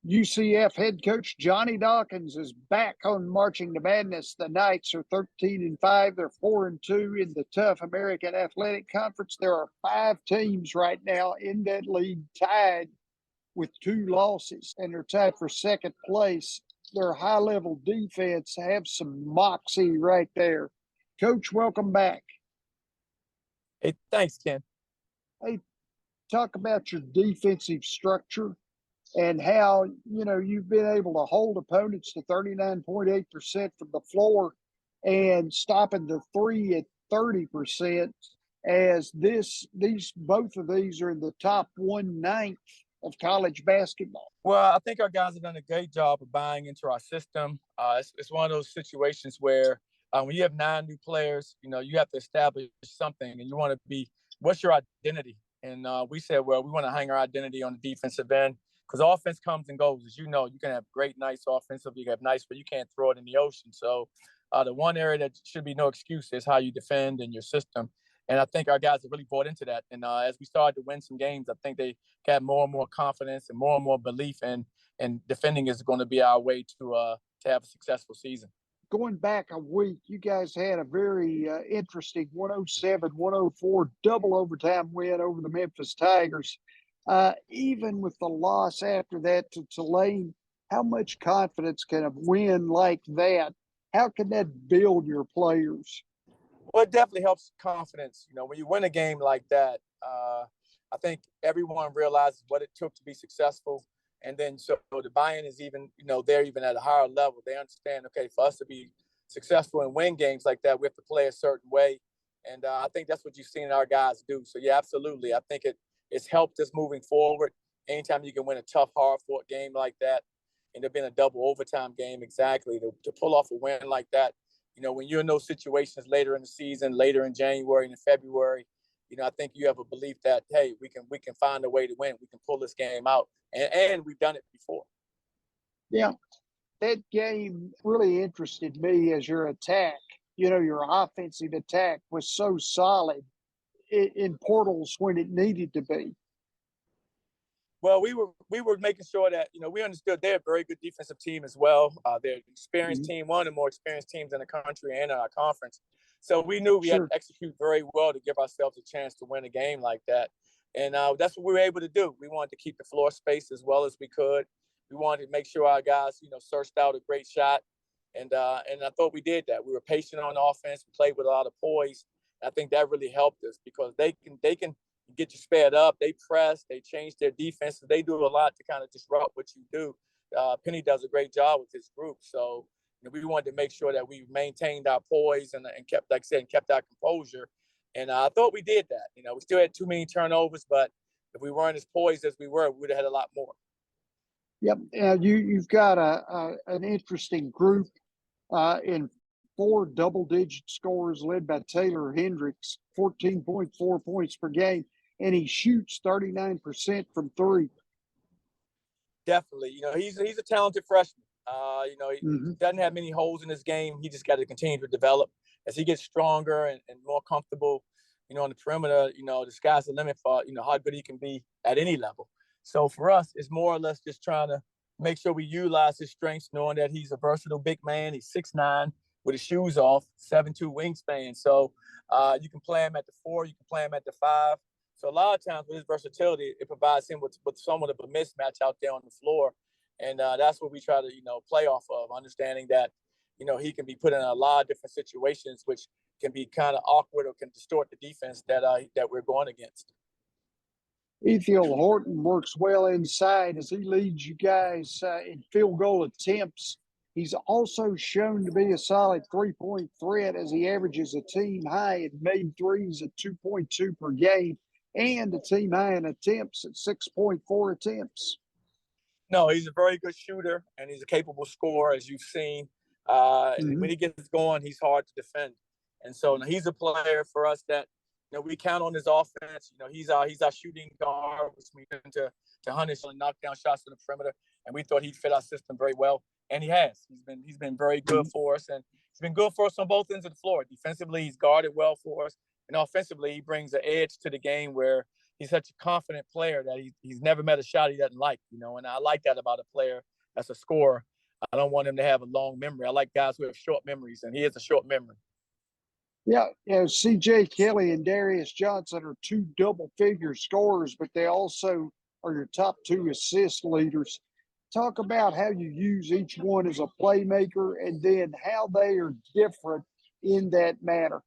UCF head coach Johnny Dawkins is back on Marching to Madness. The Knights are 13-5. They're 4-2 in the tough American Athletic Conference. There are 5 teams right now in that league tied with 2 losses, and they're tied for second place. Their high-level defense have some moxie right there. Coach, welcome back. Hey, thanks, Ken. Hey, talk about your defensive structure and how, you've been able to hold opponents to 39.8% from the floor and stopping the three at 30%, as both of these are in the top 1/9 of college basketball. Well, I think our guys have done a great job of buying into our system. It's one of those situations where when you have 9 new players, you have to establish something, and you want to be, what's your identity? And we said, well, we want to hang our identity on the defensive end, because offense comes and goes. As you know, you can have great nights offensively, you have nights, but you can't throw it in the ocean. So the one area that should be no excuse is how you defend in your system. And I think our guys have really bought into that. And as we started to win some games, I think they got more and more confidence and more belief in defending is going to be our way to have a successful season. Going back a week, you guys had a very interesting 107-104 double overtime win over the Memphis Tigers. Even with the loss after that to Tulane, how much confidence can a win like that, how can that build your players? Well, it definitely helps confidence. When you win a game like that, I think everyone realizes what it took to be successful. And then so the buy-in is even, they're even at a higher level. They understand, okay, for us to be successful and win games like that, we have to play a certain way. And I think that's what you've seen our guys do. So, yeah, absolutely. I think it's helped us moving forward. Anytime you can win a tough, hard-fought game like that, and there being a double overtime game, exactly, to pull off a win like that, when you're in those situations later in the season, later in January and in February, I think you have a belief that, hey, we can find a way to win. We can pull this game out, and we've done it before. Yeah, that game really interested me as your attack. Your offensive attack was so solid in portals when it needed to be. Well, we were making sure that, we understood they're a very good defensive team as well. They're an experienced team, one of the more experienced teams in the country and in our conference. So we knew we had to execute very well to give ourselves a chance to win a game like that. And that's what we were able to do. We wanted to keep the floor space as well as we could. We wanted to make sure our guys, searched out a great shot. And I thought we did that. We were patient on offense. We played with a lot of poise. I think that really helped us, because they can get you sped up. They press, they change their defense. They do a lot to kind of disrupt what you do. Penny does a great job with his group. So we wanted to make sure that we maintained our poise and kept, like I said, kept our composure. And I thought we did that. We still had too many turnovers, but if we weren't as poised as we were, we would have had a lot more. Yep. You've got an interesting group in 4 double-digit scores led by Taylor Hendricks, 14.4 points per game, and he shoots 39% from 3. Definitely. He's a talented freshman. He doesn't have many holes in his game. He just got to continue to develop as he gets stronger and more comfortable, on the perimeter. The sky's the limit for, how good he can be at any level. So for us, it's more or less just trying to make sure we utilize his strengths, knowing that he's a versatile big man. He's 6'9", with his shoes off, 7'2" wingspan. So you can play him at the 4, you can play him at the 5. So a lot of times with his versatility, it provides him with somewhat of a mismatch out there on the floor. And that's what we try to, play off of, understanding that, he can be put in a lot of different situations, which can be kind of awkward or can distort the defense that we're going against. Ethiel Horton works well inside as he leads you guys in field goal attempts. He's also shown to be a solid 3-point threat as he averages a team high in made threes at 2.2 per game and a team high in attempts at 6.4 attempts. No, he's a very good shooter, and he's a capable scorer, as you've seen. And when he gets going, he's hard to defend. And so he's a player for us that, we count on his offense. He's our shooting guard, which we tend to punish and knock down shots from the perimeter. And we thought he'd fit our system very well. And he has. He's been very good for us. And he's been good for us on both ends of the floor. Defensively, he's guarded well for us. And offensively, he brings an edge to the game where he's such a confident player that he's never met a shot he doesn't like, and I like that about a player that's a scorer. I don't want him to have a long memory. I like guys who have short memories, and he has a short memory. Yeah, C.J. Kelly and Darius Johnson are two double-figure scorers, but they also are your top two assist leaders. Talk about how you use each one as a playmaker and then how they are different in that manner.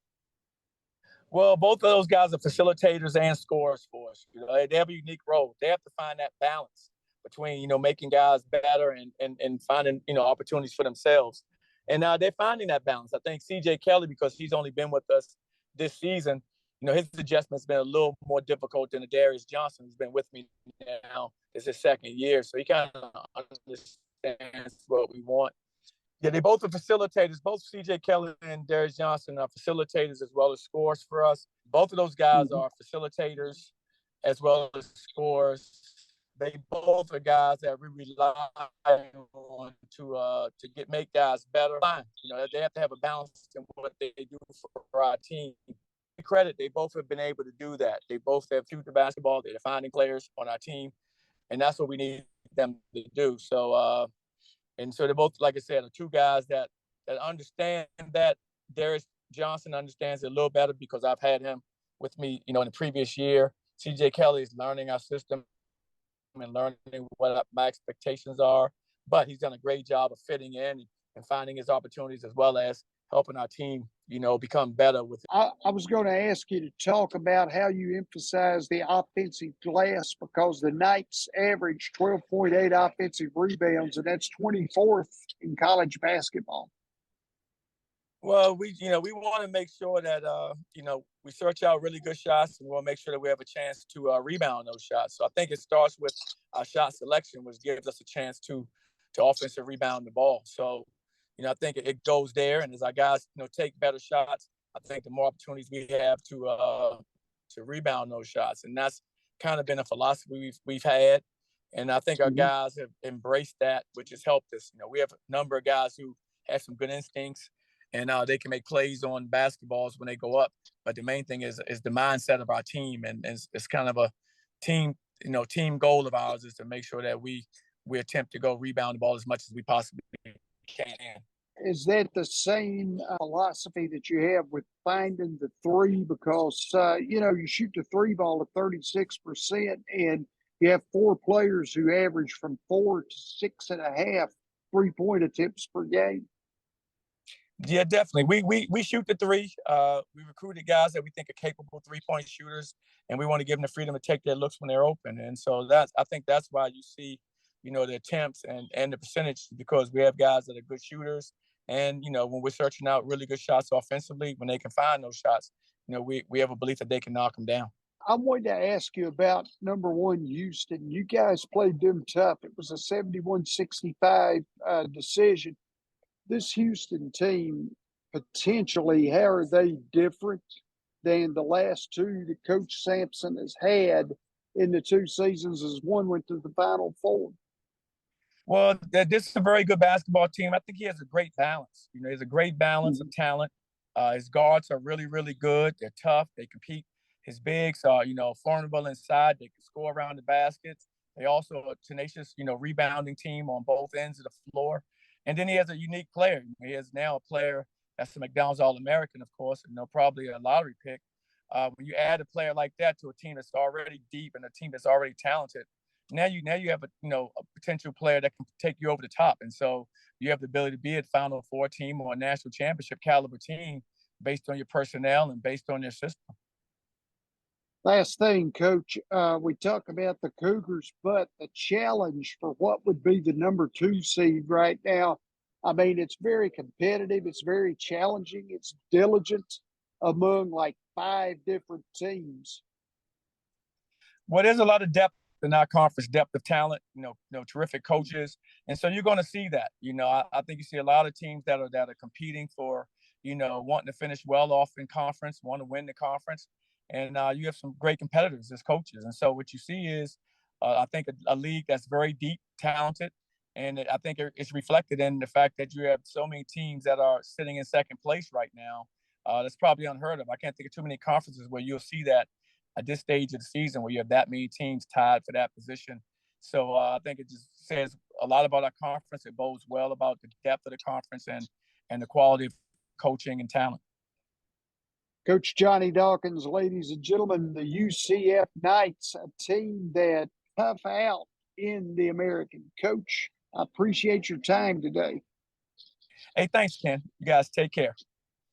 Well, both of those guys are facilitators and scorers for us. They have a unique role. They have to find that balance between, making guys better and finding, opportunities for themselves. And they're finding that balance. I think C.J. Kelly, because he's only been with us this season, his adjustment's been a little more difficult than Darius Johnson, who's been with me now. It's his second year, so he kind of understands what we want. Yeah, they both are facilitators. Both C.J. Kelly and Darius Johnson are facilitators as well as scorers for us. Both of those guys are facilitators as well as scorers. They both are guys that we rely on to make guys better. They have to have a balance in what they do for our team. Credit, they both have been able to do that. They both have shoot the basketball. They're defining players on our team, and that's what we need them to do. So, and so they're both, like I said, are two guys that understand that. Darius Johnson understands it a little better because I've had him with me, in the previous year. C.J. Kelly is learning our system and learning what my expectations are, but he's done a great job of fitting in and finding his opportunities as well as helping our team, become better with it. I was going to ask you to talk about how you emphasize the offensive glass because the Knights average 12.8 offensive rebounds, and that's 24th in college basketball. Well, we want to make sure that, we search out really good shots, and we want to make sure that we have a chance to rebound those shots. So I think it starts with our shot selection, which gives us a chance to offensive rebound the ball. So, I think it goes there. And as our guys, take better shots, I think the more opportunities we have to rebound those shots. And that's kind of been a philosophy we've had. And I think our guys have embraced that, which has helped us. We have a number of guys who have some good instincts, and they can make plays on basketballs when they go up. But the main thing is the mindset of our team. And it's kind of a team goal of ours is to make sure that we attempt to go rebound the ball as much as we possibly can. Is that the same philosophy that you have with finding the three? Because, you shoot the three ball at 36%, and you have four players who average from 4 to 6.5 3-point attempts per game. Yeah, definitely. We shoot the three. We recruited guys that we think are capable 3-point shooters, and we want to give them the freedom to take their looks when they're open. And so I think that's why you see, the attempts and the percentage, because we have guys that are good shooters. And, when we're searching out really good shots offensively, when they can find those shots, we have a belief that they can knock them down. I wanted to ask you about number one, Houston. You guys played them tough. It was a 71-65 decision. This Houston team, potentially, how are they different than the last two that Coach Sampson has had in the two seasons as one went to the Final Four? Well, this is a very good basketball team. I think he has a great balance. He has a great balance of talent. His guards are really, really good. They're tough. They compete. His bigs are, formidable inside. They can score around the baskets. They also are a tenacious, rebounding team on both ends of the floor. And then he has a unique player. He has now a player that's a McDonald's All-American, of course, and probably a lottery pick. When you add a player like that to a team that's already deep and a team that's already talented, now you have a potential player that can take you over the top. And so you have the ability to be a Final Four team or a national championship caliber team based on your personnel and based on your system. Last thing, Coach, we talk about the Cougars, but the challenge for what would be the number 2 seed right now, I mean, it's very competitive. It's very challenging. It's diligent among like 5 different teams. Well, there's a lot of depth in our conference, depth of talent, terrific coaches. And so you're going to see that. I think you see a lot of teams that are competing for, wanting to finish well off in conference, want to win the conference. And you have some great competitors as coaches. And so what you see is, I think, a league that's very deep, talented. And I think it's reflected in the fact that you have so many teams that are sitting in second place right now. That's probably unheard of. I can't think of too many conferences where you'll see that at this stage of the season where you have that many teams tied for that position. So I think it just says a lot about our conference. It bodes well about the depth of the conference and the quality of coaching and talent. Coach Johnny Dawkins, ladies and gentlemen, the UCF Knights, a team that tough out in the American. Coach, I appreciate your time today. Hey, thanks, Ken. You guys take care.